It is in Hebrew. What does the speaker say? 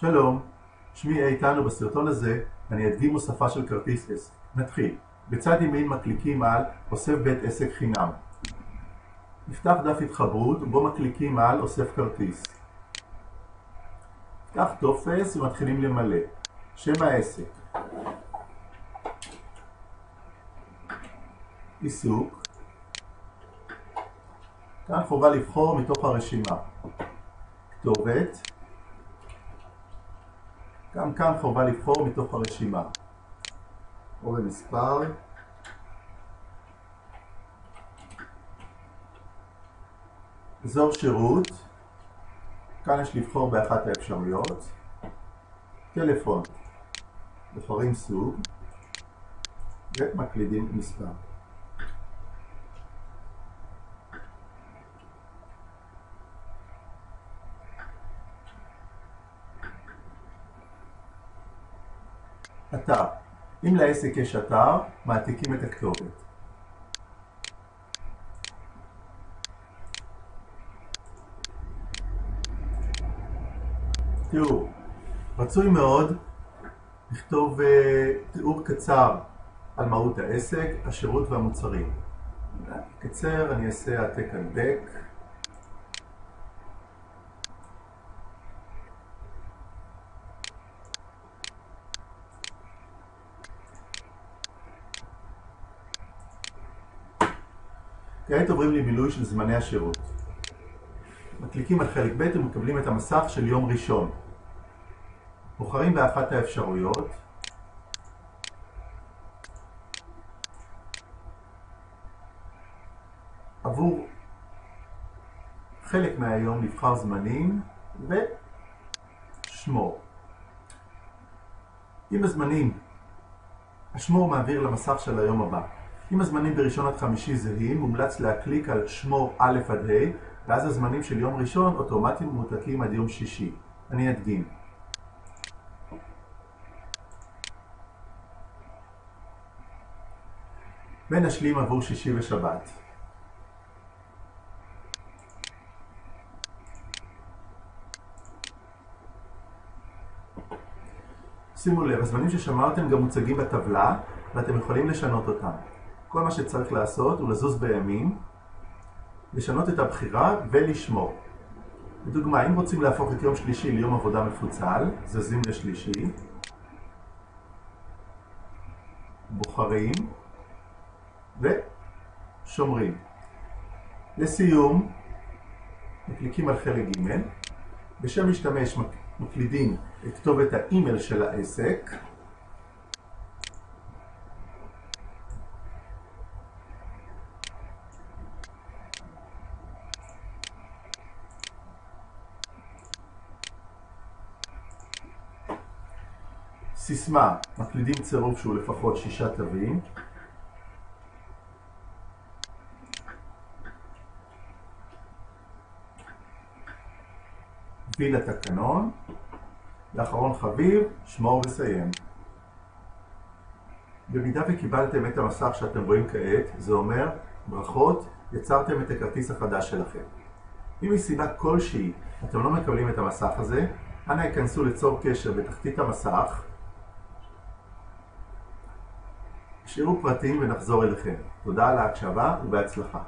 שלום, שמי איתן ובסרטון הזה אני אדגים הוספה של כרטיס עסק. נתחיל. בצד ימין מקליקים על אוסף בית עסק חינם. נפתח דף התחברות ובו מקליקים על אוסף כרטיס. נפתח טופס ומתחילים למלא. שם העסק. עיסוק. כאן חובה לבחור מתוך הרשימה. כתובת. גם כאן חובה לבחור מתוך הרשימה. או במספר. אזור שירות. כאן יש לבחור באחת האפשרויות. טלפון. בוחרים סוג. ומקלידים מספר. אתר. אם לעסק יש אתר, מעתיקים את הכתובת. תראו, רצוי מאוד לכתוב תיאור קצר על מהות העסק, השירות והמוצרים. קצר, אני אעשה העתק הדבק. כעת עוברים למילוי של זמני השירות. מקליקים על חלק ב' ומקבלים את המסך של יום ראשון. בוחרים באחת האפשרויות. עבור חלק מהיום נבחר זמנים ושמור. עם הזמנים, השמור מעביר למסך של היום הבא. אם הזמנים בראשון עד חמישי זהים, מומלץ להקליק על שמור א' עד ה', ואז הזמנים של יום ראשון אוטומטית מועתקים עד יום שישי. אני אדגים. ונשלים עבור שישי ושבת. שימו לב, הזמנים ששמרתם גם מוצגים בטבלה, ואתם יכולים לשנות אותם. כל מה שצריך לעשות הוא לזוז בימין, לשנות את הבחירה ולשמור. לדוגמה, אם רוצים להפוך את יום שלישי ליום עבודה מפוצל, זזים לשלישי, בוחרים ושומרים. לסיום, מקליקים על חלק ג', בשם משתמש מקלידים את כתובת האימייל של העסק, סיסמה, מקלידים צירוף שהוא לפחות 6 תווים. וי לתקנון. לאחרון חביב, שמור וסיים. במידה וקיבלתם את המסך שאתם רואים כעת, זה אומר, ברכות, יצרתם את הכרטיס החדש שלכם. אם מסיבה כלשהי אתם לא מקבלים את המסך הזה, אנא ייכנסו ליצור קשר בתחתית המסך, השאירו פרטים ונחזור אליכם. תודה על ההקשבה ובהצלחה.